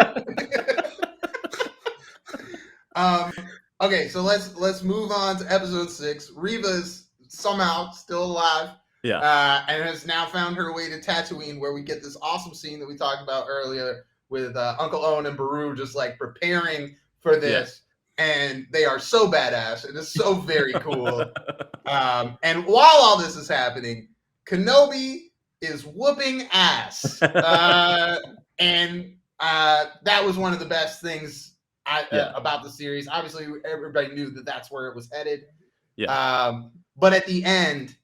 [SPEAKER 2] Okay, so let's move on to episode 6. Reva's somehow still alive.
[SPEAKER 3] Yeah.
[SPEAKER 2] And has now found her way to Tatooine, where we get this awesome scene that we talked about earlier with Uncle Owen and Beru just like preparing for this. Yeah. And they are so badass. It is so very cool. And while all this is happening, Kenobi is whooping ass. And that was one of the best things about the series. Obviously, everybody knew that that's where it was headed.
[SPEAKER 3] Yeah.
[SPEAKER 2] But at the end,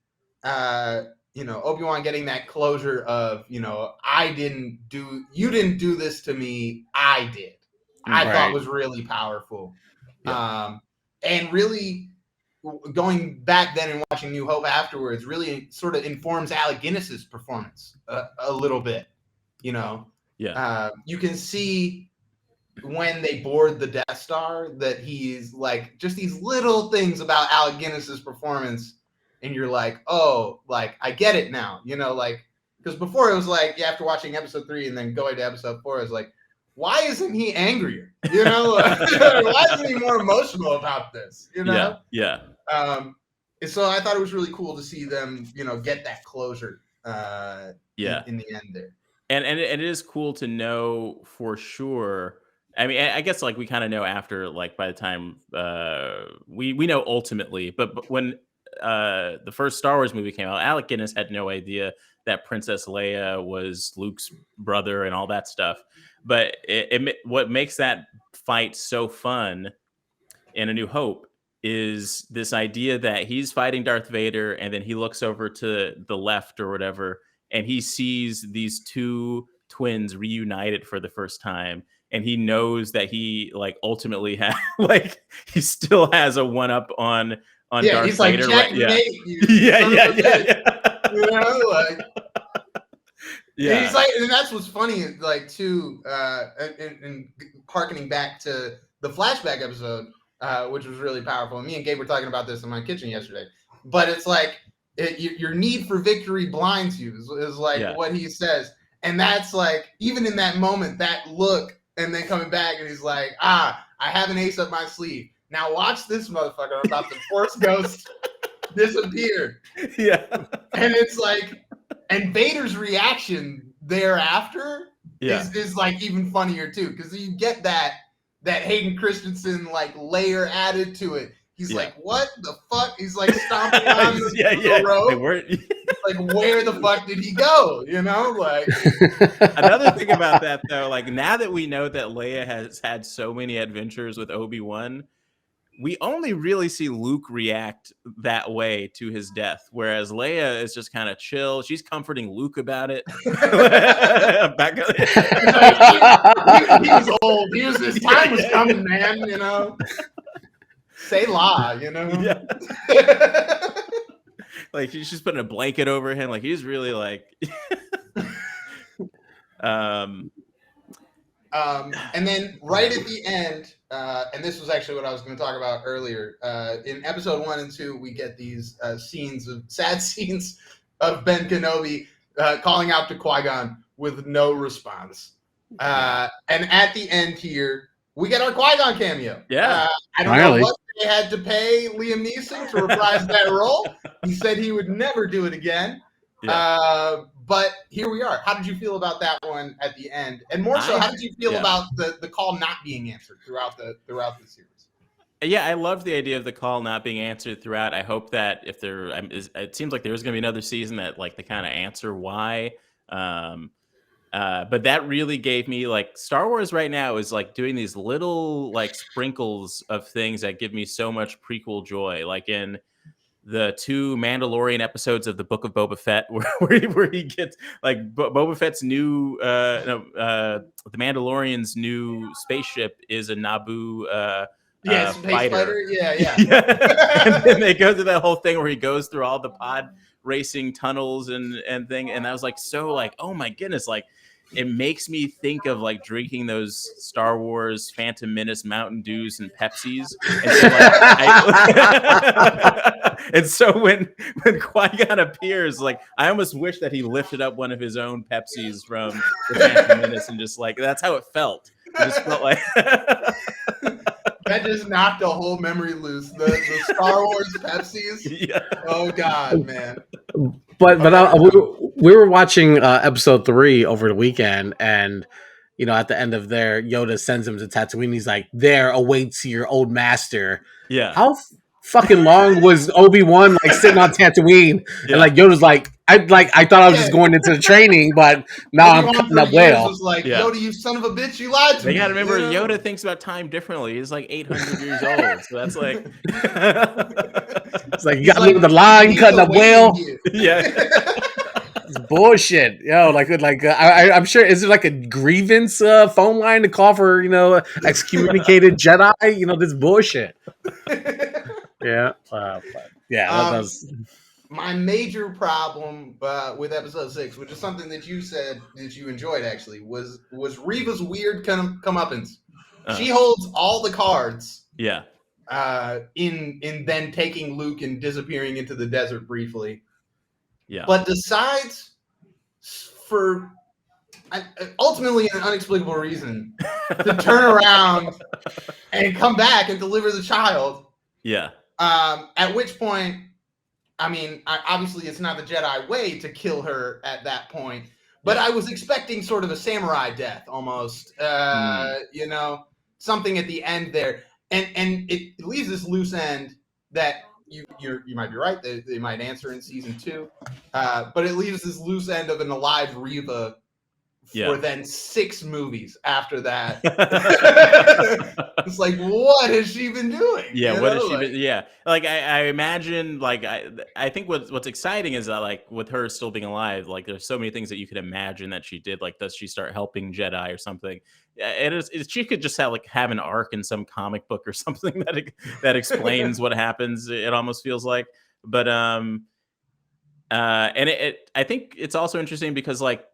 [SPEAKER 2] Obi-Wan getting that closure of, you didn't do this to me, I did. I thought was really powerful.
[SPEAKER 3] Yeah.
[SPEAKER 2] And really going back then and watching New Hope afterwards really sort of informs Alec Guinness's performance a little bit,
[SPEAKER 3] Yeah.
[SPEAKER 2] You can see when they board the Death Star, that he's like just these little things about Alec Guinness's performance, and you're like, oh, like I get it now, you know, like because before it was like after watching episode 3 and then going to episode 4, it's like, why isn't he angrier? You know, why isn't he more emotional about this? You know,
[SPEAKER 3] yeah.
[SPEAKER 2] And so I thought it was really cool to see them, you know, get that closure. In the end there.
[SPEAKER 3] And it is cool to know for sure. I mean, I guess like we kind of know after, like by the time we know ultimately, but when the first Star Wars movie came out, Alec Guinness had no idea that Princess Leia was Luke's brother and all that stuff. But what makes that fight so fun in A New Hope is this idea that he's fighting Darth Vader, and then he looks over to the left or whatever, and he sees these two twins reunited for the first time, and he knows that he like ultimately has like he still has a one up on Darth
[SPEAKER 2] he's like,
[SPEAKER 3] Vader.
[SPEAKER 2] Checkmate,
[SPEAKER 3] Yeah.
[SPEAKER 2] You know, like,
[SPEAKER 3] yeah.
[SPEAKER 2] And he's like, and that's what's funny, like too, and harkening back to the flashback episode, which was really powerful. And me and Gabe were talking about this in my kitchen yesterday. But it's like your need for victory blinds you is like what he says, and that's like even in that moment, that look, and then coming back, and he's like, I have an ace up my sleeve. Now watch this motherfucker. I'm about to force ghost disappear.
[SPEAKER 3] Yeah,
[SPEAKER 2] and it's like, and Vader's reaction thereafter is like even funnier too, because you get that Hayden Christensen like layer added to it. He's like, what the fuck? He's like stomping on the rope. Like, where the fuck did he go? You know, like.
[SPEAKER 3] Another thing about that though, like now that we know that Leia has had so many adventures with Obi-Wan, we only really see Luke react that way to his death, whereas Leia is just kind of chill. She's comforting Luke about it.
[SPEAKER 2] He was old. His time was coming, man. You know. Say la, you know.
[SPEAKER 3] Yeah. Like she's just putting a blanket over him. Like he's really like.
[SPEAKER 2] And then right at the end, and this was actually what I was going to talk about earlier. In episode 1 and 2, we get these sad scenes of Ben Kenobi calling out to Qui-Gon with no response. And at the end here, we get our Qui-Gon cameo.
[SPEAKER 3] Yeah.
[SPEAKER 2] I don't know what they had to pay Liam Neeson to reprise that role. He said he would never do it again. Yeah. But here we are. How did you feel about that one at the end? And more so, how did you feel about the call not being answered throughout the series?
[SPEAKER 3] Yeah, I loved the idea of the call not being answered throughout. I hope that if there, it seems like there's going to be another season that like they kind of answer why. But that really gave me like Star Wars right now is like doing these little like sprinkles of things that give me so much prequel joy. Like in the 2 Mandalorian episodes of the Book of Boba Fett, where he gets like Boba Fett's new, the Mandalorian's new spaceship is a Naboo
[SPEAKER 2] space fighter. Yeah.
[SPEAKER 3] And then they go through that whole thing where he goes through all the pod racing tunnels and thing, and I was like, so like, oh my goodness, like it makes me think of like drinking those Star Wars Phantom Menace Mountain Dews and Pepsis. And so, when Qui-Gon appears, like I almost wish that he lifted up one of his own Pepsis from the Phantom Menace and just like that's how it felt. It just felt like
[SPEAKER 2] that just knocked a whole memory loose. The Star Wars Pepsis. Yeah. Oh God, man.
[SPEAKER 4] But we were watching episode 3 over the weekend, and you know, at the end of there, Yoda sends him to Tatooine. He's like, "There awaits your old master."
[SPEAKER 3] Yeah.
[SPEAKER 4] How fucking long was Obi-Wan like sitting on Tatooine? Yeah. And like Yoda's like, I thought I was just going into the training, but now I'm cutting up whale.
[SPEAKER 2] Was like, Yoda, you son of a bitch, you lied to me.
[SPEAKER 3] They gotta remember, Yoda thinks about time differently. He's like 800 years old, so that's like,
[SPEAKER 4] it's like you got me with the line, cutting up whale.
[SPEAKER 3] Yeah.
[SPEAKER 4] It's bullshit, I'm sure. Is it like a grievance phone line to call for excommunicated Jedi? You know, this bullshit. Yeah, that was
[SPEAKER 2] my major problem with episode 6, which is something that you said that you enjoyed. Actually, was Reva's weird comeuppance. She holds all the cards.
[SPEAKER 3] Yeah.
[SPEAKER 2] In then taking Luke and disappearing into the desert briefly.
[SPEAKER 3] Yeah.
[SPEAKER 2] But decides for ultimately an unexplicable reason to turn around and come back and deliver the child.
[SPEAKER 3] Yeah.
[SPEAKER 2] At which point, I mean, obviously it's not the Jedi way to kill her at that point, but I was expecting sort of a samurai death almost, you know, something at the end there. And it leaves this loose end that you might be right. They might answer in season 2, but it leaves this loose end of an alive Reva for then 6 movies after that. It's like, what has she been doing?
[SPEAKER 3] Yeah, what has she been? Yeah, like I imagine, like I think what's exciting is that, like, with her still being alive, like there's so many things that you could imagine that she did. Like, does she start helping Jedi or something? She could just have an arc in some comic book or something that explains what happens. It almost feels like, but and I think it's also interesting because, like,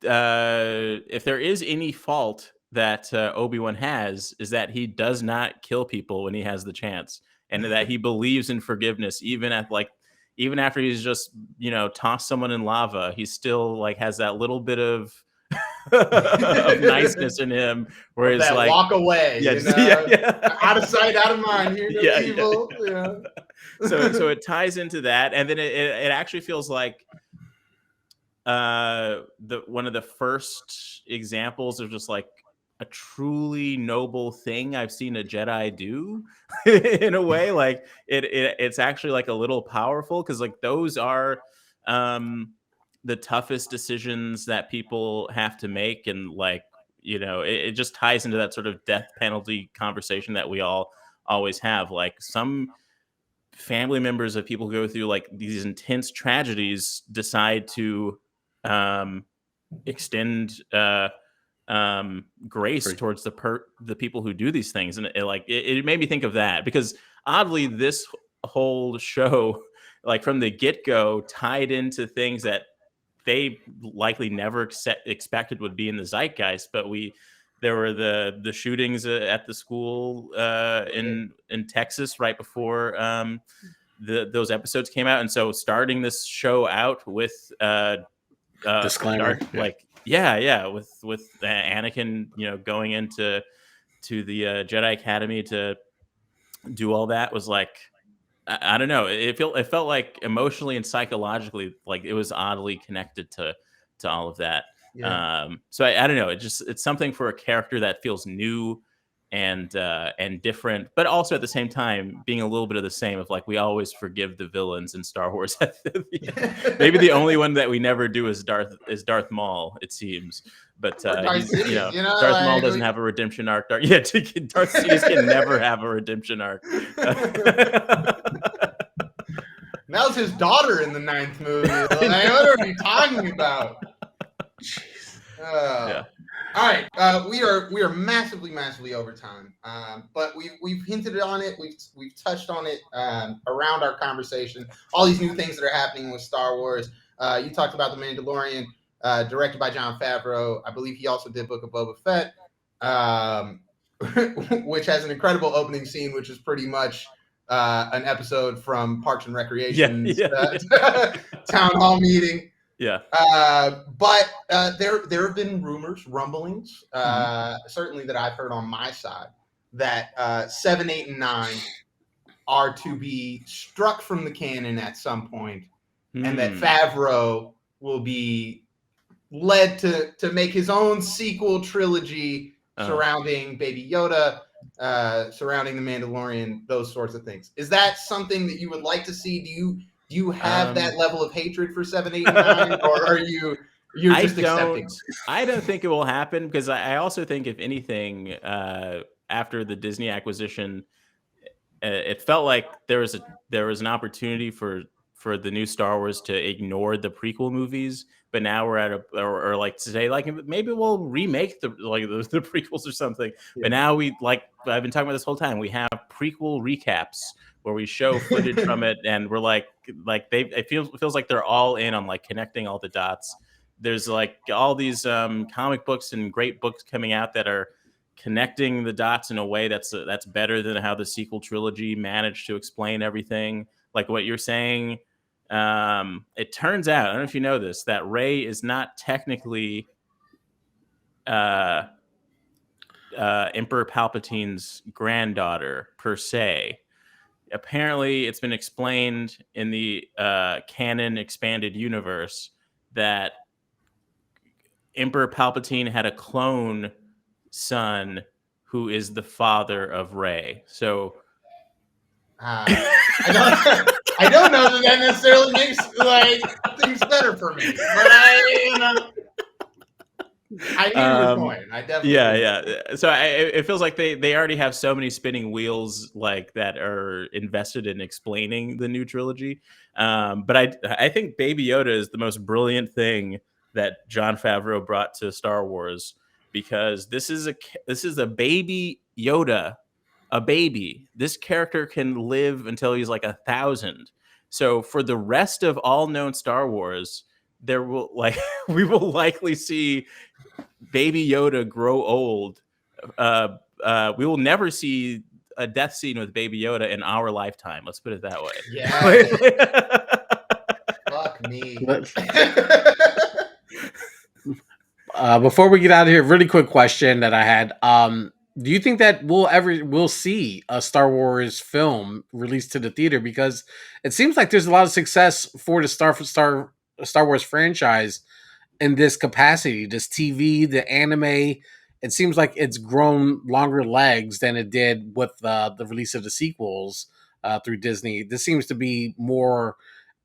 [SPEAKER 3] if there is any fault that Obi-Wan has, is that he does not kill people when he has the chance, and that he believes in forgiveness even after he's just, you know, tossed someone in lava. He still, like, has that little bit of of niceness in him, where it's like,
[SPEAKER 2] walk away,
[SPEAKER 3] yeah,
[SPEAKER 2] you know?
[SPEAKER 3] yeah.
[SPEAKER 2] Out of sight, out of mind. Hear no evil.
[SPEAKER 3] Yeah. So it ties into that, and then it actually feels like one of the first examples of just like a truly noble thing I've seen a Jedi do in a way. Like it's actually like a little powerful, because like those are the toughest decisions that people have to make, and like, you know, it just ties into that sort of death penalty conversation that we all always have. Like, some family members of people who go through like these intense tragedies decide to extend grace towards the people who do these things, and it made me think of that, because oddly this whole show, like from the get-go, tied into things that they likely never expected would be in the zeitgeist. But there were the shootings at the school in Texas right before those episodes came out, and so starting this show out with
[SPEAKER 4] disclaimer,
[SPEAKER 3] with Anakin, you know, going into the Jedi Academy to do all that was like, I don't know, it felt like emotionally and psychologically, like it was oddly connected to all of that. So I don't know, it's something for a character that feels new and different, but also at the same time being a little bit of the same, of like, we always forgive the villains in Star Wars. Maybe the only one that we never do is Darth Maul, it seems. But Darth Maul doesn't have a redemption arc. Darth Sidious can never have a redemption arc.
[SPEAKER 2] That was his daughter in the 9th movie. Like, what are you talking about? Jeez. All right, we are massively over time, but we've hinted on it. We've touched on it around our conversation. All these new things that are happening with Star Wars. You talked about The Mandalorian, directed by Jon Favreau. I believe he also did Book of Boba Fett, which has an incredible opening scene, which is pretty much an episode from Parks and Recreation's town hall meeting.
[SPEAKER 3] Yeah.
[SPEAKER 2] But there have been rumblings, certainly that I've heard on my side, that 7, 8, and 9 are to be struck from the canon at some point, and that Favreau will be led to make his own sequel trilogy surrounding Baby Yoda, surrounding The Mandalorian, those sorts of things. Is that something that you would like to see? Do you have that level of hatred for 7, 8, and 9, or are you're just accepting?
[SPEAKER 3] I don't think it will happen, because I also think, if anything, after the Disney acquisition, it felt like there was an opportunity for the new Star Wars to ignore the prequel movies. But now we're at or like today, like maybe we'll remake the prequels or something. Yeah. But now I've been talking about this whole time, we have prequel recaps where we show footage from it, and we're it feels like they're all in on like connecting all the dots. There's like all these comic books and great books coming out that are connecting the dots in a way that's better than how the sequel trilogy managed to explain everything. Like what you're saying, it turns out, I don't know if you know this, that Rey is not technically Emperor Palpatine's granddaughter per se. Apparently, it's been explained in the canon expanded universe that Emperor Palpatine had a clone son who is the father of Rey. So
[SPEAKER 2] I don't know that necessarily makes things better for me, but I hear your point. I definitely
[SPEAKER 3] yeah. So it feels like they already have so many spinning wheels like that are invested in explaining the new trilogy. But I think Baby Yoda is the most brilliant thing that Jon Favreau brought to Star Wars, because this is a baby Yoda, a baby. This character can live until he's like 1,000. So for the rest of all known Star Wars, there will we will likely see Baby Yoda grow old. We will never see a death scene with Baby Yoda in our lifetime. Let's put it that way.
[SPEAKER 2] Yeah. Fuck me.
[SPEAKER 4] Before we get out of here, really quick question that I had. Do you think that we'll see a Star Wars film released to the theater? Because it seems like there's a lot of success for the Star Wars franchise in this capacity, this TV, the anime. It seems like it's grown longer legs than it did with the release of the sequels through Disney. This seems to be more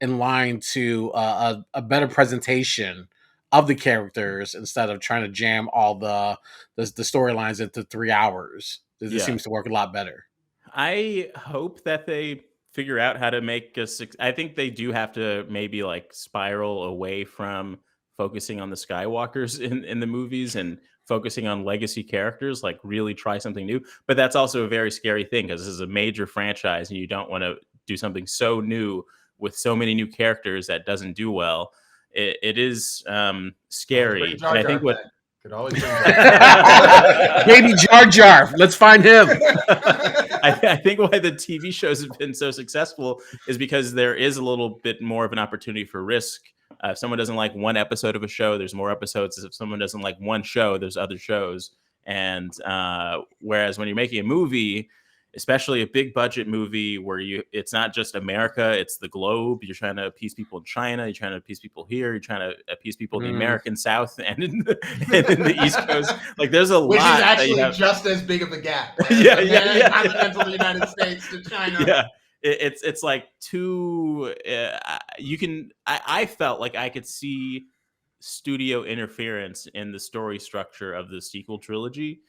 [SPEAKER 4] in line to a better presentation of the characters instead of trying to jam all the storylines into 3 hours. This seems to work a lot better.
[SPEAKER 3] I hope that they figure out how to make I think they do have to maybe like spiral away from focusing on the Skywalkers in the movies and focusing on legacy characters, like really try something new. But that's also a very scary thing, because this is a major franchise and you don't want to do something so new with so many new characters that doesn't do well. It is scary. And I think what
[SPEAKER 2] could always
[SPEAKER 4] Baby Jar Jar, let's find him.
[SPEAKER 3] I think why the TV shows have been so successful is because there is a little bit more of an opportunity for risk. If someone doesn't like one episode of a show, there's more episodes. If someone doesn't like one show, there's other shows. And whereas when you're making a movie, especially a big budget movie where it's not just America, it's the globe. You're trying to appease people in China. You're trying to appease people here. You're trying to appease people in the American South and in the East Coast. Like there's a lot.
[SPEAKER 2] Which is actually just as big of a gap.
[SPEAKER 3] Yeah.
[SPEAKER 2] Continental United States to China.
[SPEAKER 3] Yeah. It's like too. I felt like I could see studio interference in the story structure of the sequel trilogy.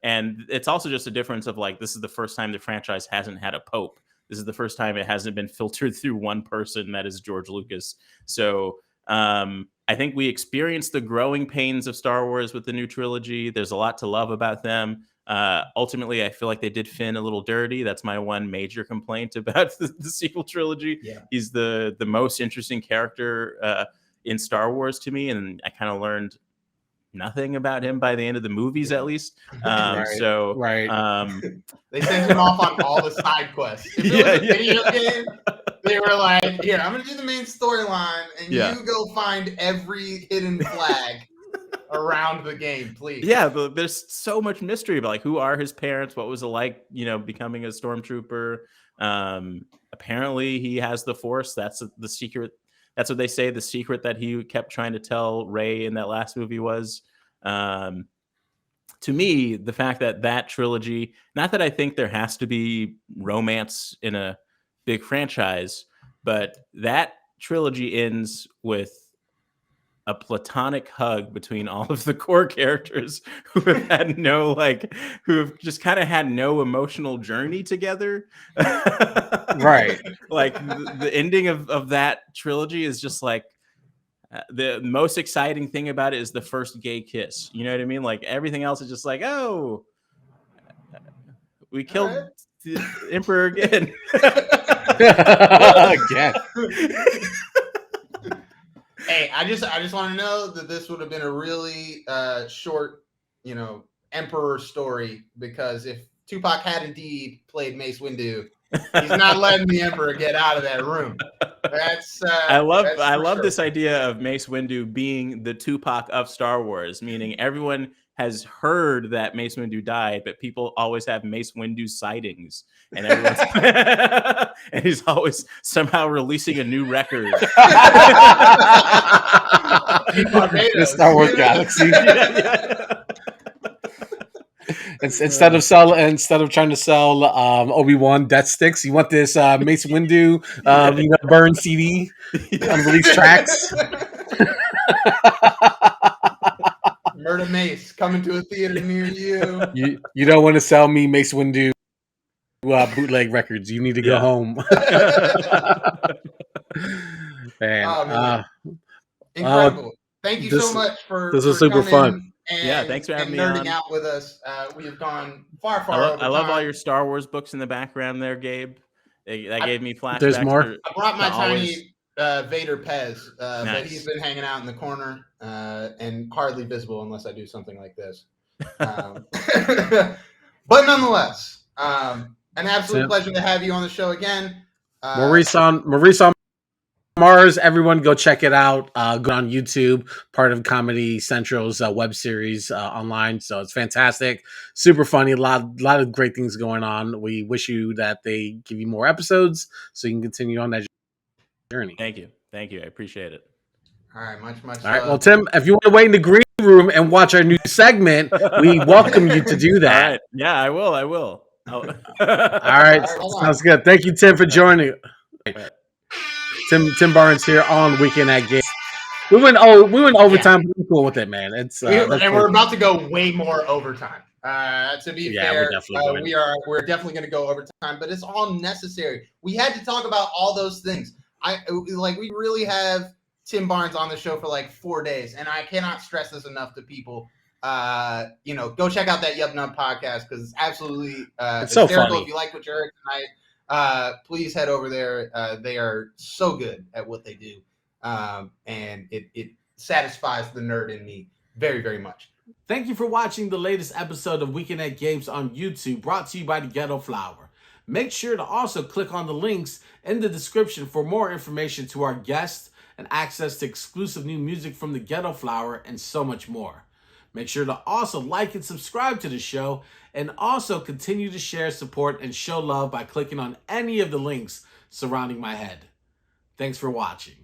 [SPEAKER 3] And it's also just a difference of like, this is the first time the franchise hasn't had a pope. This is the first time it hasn't been filtered through one person, that is George Lucas. So I think we experienced the growing pains of Star Wars with the new trilogy. There's a lot to love about them. Ultimately, I feel like they did Finn a little dirty. That's my one major complaint about the sequel trilogy.
[SPEAKER 2] Yeah.
[SPEAKER 3] He's the most interesting character in Star Wars to me, and I kind of learned nothing about him by the end of the movies, at least.
[SPEAKER 2] Right.
[SPEAKER 3] They
[SPEAKER 2] sent him off on all the side quests. If it was a video game, they were like, "Here, I'm going to do the main storyline, and you go find every hidden flag around the game, please."
[SPEAKER 3] Yeah, there's so much mystery about like who are his parents, what was it like, becoming a stormtrooper. Apparently, he has the Force. That's the secret. That's what they say. The secret that he kept trying to tell Rey in that last movie was, to me, the fact that trilogy, not that I think there has to be romance in a big franchise, but that trilogy ends with a platonic hug between all of the core characters who have had who have just kind of had no emotional journey together.
[SPEAKER 4] Right.
[SPEAKER 3] Like the ending of that trilogy is just like, the most exciting thing about it is the first gay kiss. You know what I mean? Like everything else is just like, oh, we killed the Emperor again.
[SPEAKER 4] Again.
[SPEAKER 2] Hey, I just want to know that this would have been a really short, Emperor story, because if Tupac had indeed played Mace Windu, he's not letting the Emperor get out of that room. That's
[SPEAKER 3] I love
[SPEAKER 2] sure.
[SPEAKER 3] this idea of Mace Windu being the Tupac of Star Wars, meaning everyone has heard that Mace Windu died, but people always have Mace Windu sightings, and everyone's and he's always somehow releasing a new record.
[SPEAKER 2] In Barbados.
[SPEAKER 4] The Star Wars galaxy. Instead of trying to sell Obi-Wan death sticks, you want this Mace Windu burn CD, unreleased tracks.
[SPEAKER 2] Murder Mace coming to a theater near you.
[SPEAKER 4] You don't want to sell me Mace Windu bootleg records. You need to go home. Man,
[SPEAKER 2] incredible! Thank you so much for
[SPEAKER 4] this was super fun.
[SPEAKER 2] And,
[SPEAKER 3] thanks for having me
[SPEAKER 2] nerding
[SPEAKER 3] on.
[SPEAKER 2] out with us. We have gone far over
[SPEAKER 3] I love
[SPEAKER 2] time.
[SPEAKER 3] all your Star Wars books in the background there, Gabe. That gave me flashbacks.
[SPEAKER 4] There's more.
[SPEAKER 2] I brought my tiny Vader Pez,
[SPEAKER 3] Nice.
[SPEAKER 2] but he's been hanging out in the corner and hardly visible unless I do something like this. But nonetheless, an absolute pleasure to have you on the show again.
[SPEAKER 4] Maurice on Mars. Everyone go check it out. Go on YouTube, part of Comedy Central's web series online. So it's fantastic, super funny. A lot of great things going on. We wish you that they give you more episodes so you can continue on that journey.
[SPEAKER 3] Thank you. I appreciate it.
[SPEAKER 2] All right, much.
[SPEAKER 4] All right, well, Tim, if you want to wait in the green room and watch our new segment, we welcome you to do that.
[SPEAKER 3] All right. Yeah, I will.
[SPEAKER 4] All right, sounds good. Thank you, Tim, for joining. Tim Barnes here on Weekend at Gabe. We went overtime. Yeah. We're cool with it, man. It's
[SPEAKER 2] we're about to go way more overtime. To be fair, we're definitely going to go overtime, but it's all necessary. We had to talk about all those things. We really have Tim Barnes on the show for like 4 days, and I cannot stress this enough to people. Go check out that Yup Nub podcast because it's absolutely
[SPEAKER 4] it's so funny.
[SPEAKER 2] If you like what you heard tonight, please head over there. They are so good at what they do, and it satisfies the nerd in me very, very much.
[SPEAKER 1] Thank you for watching the latest episode of Weekend at Games on YouTube, brought to you by the Ghetto Flower. Make sure to also click on the links in the description for more information to our guests and access to exclusive new music from the Ghetto Flower and so much more. Make sure to also like and subscribe to the show, and also continue to share, support, and show love by clicking on any of the links surrounding my head. Thanks for watching.